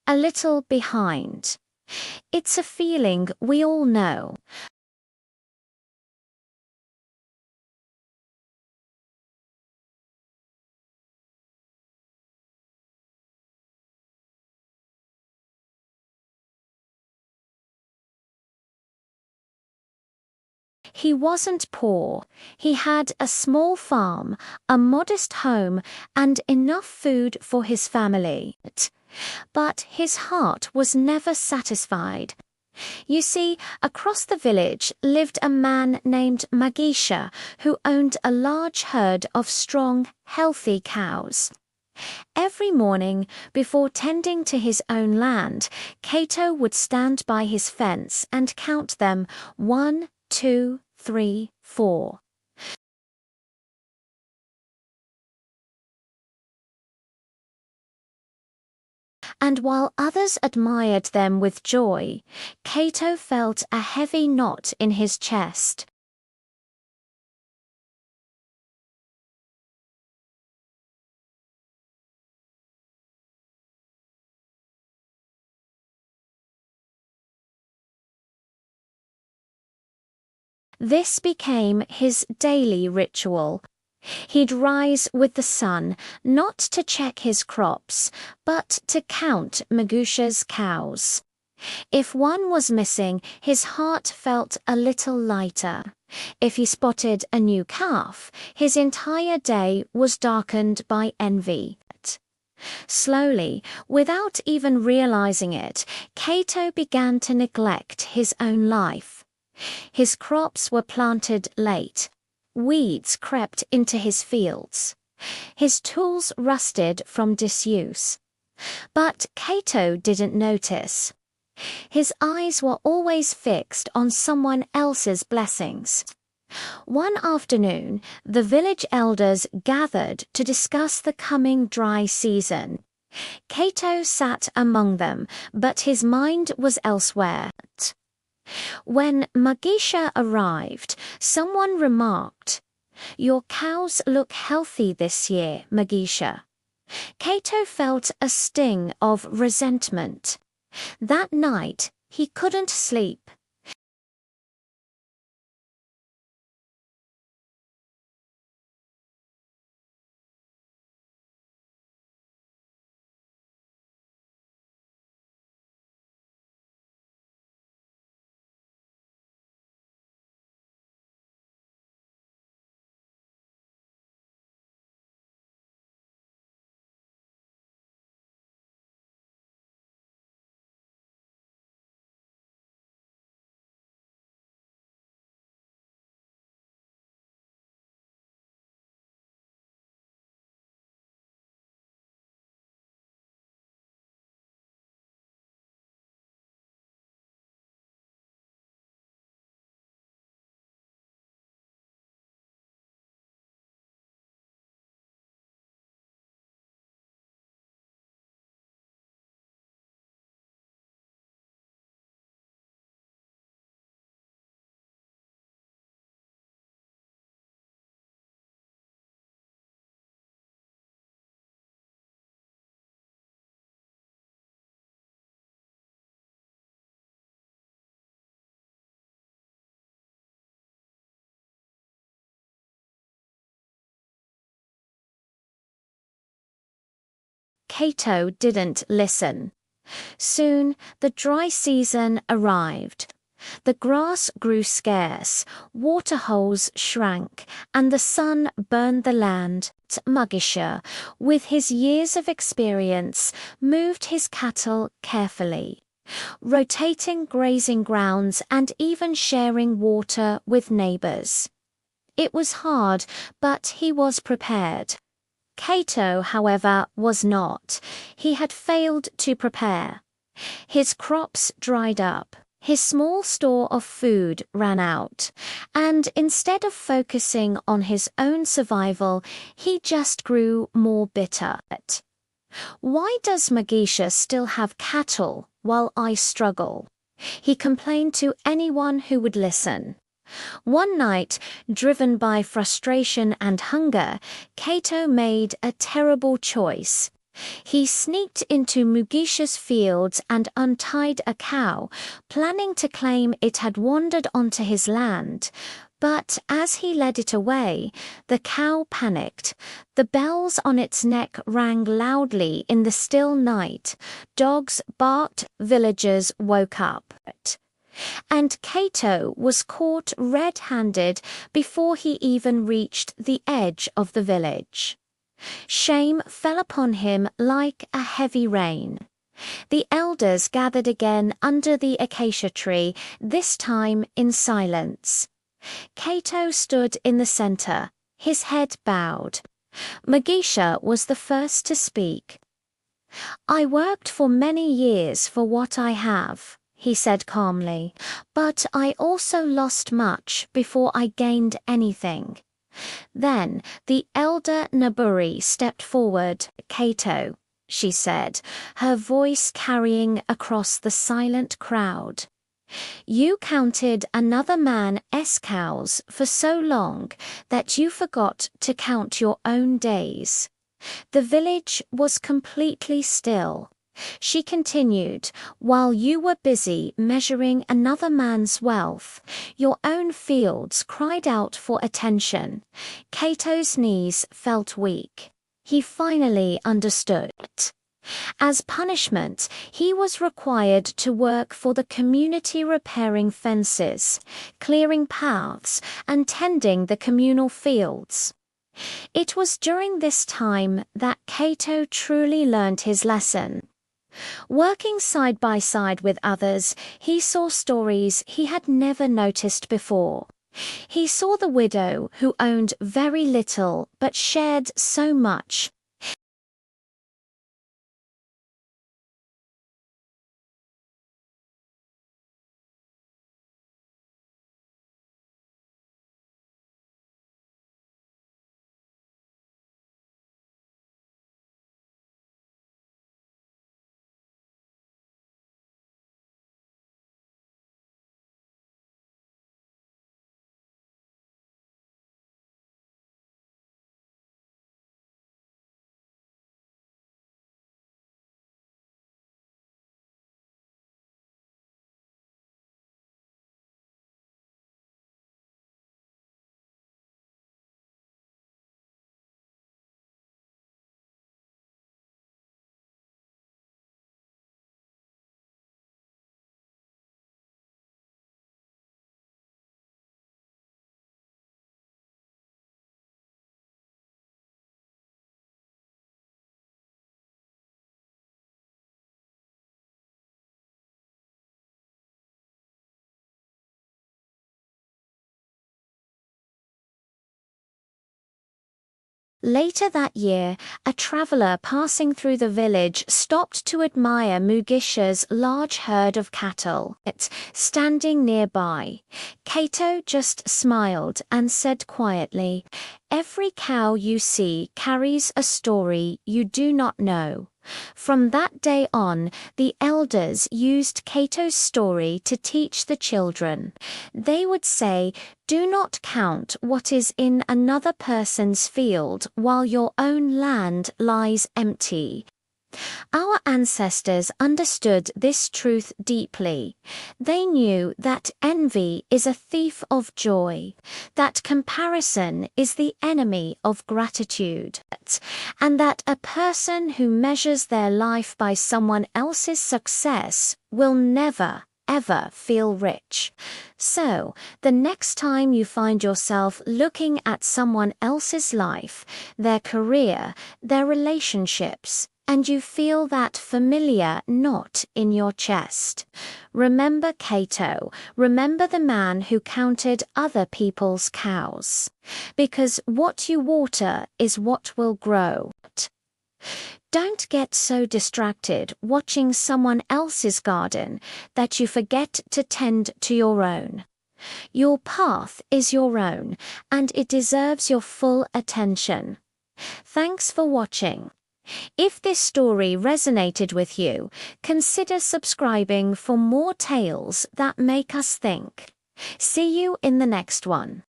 a little behind. It's a feeling we all know. He wasn't poor. He had a small farm, a modest home, and enough food for his family. But his heart was never satisfied. You see, across the village lived a man named Magisha who owned a large herd of strong, healthy cows. Every morning, before tending to his own land, Cato would stand by his fence and count them 1, 2, 3, 4. And while others admired them with joy, Cato felt a heavy knot in his chest. This became his daily ritual. He'd rise with the sun, not to check his crops, but to count Magusha's cows. If one was missing, his heart felt a little lighter. If he spotted a new calf, his entire day was darkened by envy. Slowly, without even realizing it, Cato began to neglect his own life. His crops were planted late. Weeds crept into his fields. His tools rusted from disuse. But Cato didn't notice. His eyes were always fixed on someone else's blessings. One afternoon, the village elders gathered to discuss the coming dry season. Cato sat among them, but his mind was elsewhere. When Magisha arrived, someone remarked, "Your cows look healthy this year, Magisha." Cato felt a sting of resentment. That night, he couldn't sleep. Cato didn't listen. Soon, the dry season arrived. The grass grew scarce, water holes shrank, and the sun burned the land. Magisha, with his years of experience, moved his cattle carefully, rotating grazing grounds and even sharing water with neighbors. It was hard, but he was prepared. Cato, however, was not. He had failed to prepare. His crops dried up. His small store of food ran out, and instead of focusing on his own survival, he just grew more bitter. "Why does Magisha still have cattle while I struggle?" he complained to anyone who would listen. One night, driven by frustration and hunger, Cato made a terrible choice. He sneaked into Mugisha's fields and untied a cow, planning to claim it had wandered onto his land. But as he led it away, the cow panicked. The bells on its neck rang loudly in the still night. Dogs barked, villagers woke up. And Kato was caught red-handed before he even reached the edge of the village. Shame fell upon him like a heavy rain. The elders gathered again under the acacia tree, this time in silence. Kato stood in the center, his head bowed. Mugisha was the first to speak. "I worked for many years for what I have," he said calmly, "but I also lost much before I gained anything." Then the elder Naburi stepped forward. "Kato," she said, her voice carrying across the silent crowd. "You counted another man's cows for so long that you forgot to count your own days." The village was completely still. She continued, "While you were busy measuring another man's wealth, your own fields cried out for attention." Kato's knees felt weak. He finally understood. As punishment, he was required to work for the community, repairing fences, clearing paths, and tending the communal fields. It was during this time that Kato truly learned his lesson. Working side by side with others, he saw stories he had never noticed before. He saw the widow who owned very little but shared so much. Later that year, a traveler passing through the village stopped to admire Mugisha's large herd of cattle. Standing nearby, Kato just smiled and said quietly, "Every cow you see carries a story you do not know." From that day on, the elders used Kato's story to teach the children. They would say, "Do not count what is in another person's field while your own land lies empty." Our ancestors understood this truth deeply. They knew that envy is a thief of joy, that comparison is the enemy of gratitude, and that a person who measures their life by someone else's success will never, ever feel rich. So, the next time you find yourself looking at someone else's life, their career, their relationships, and you feel that familiar knot in your chest, remember Kato, remember the man who counted other people's cows. Because what you water is what will grow. Don't get so distracted watching someone else's garden that you forget to tend to your own. Your path is your own, and it deserves your full attention. Thanks for watching. If this story resonated with you, consider subscribing for more tales that make us think. See you in the next one.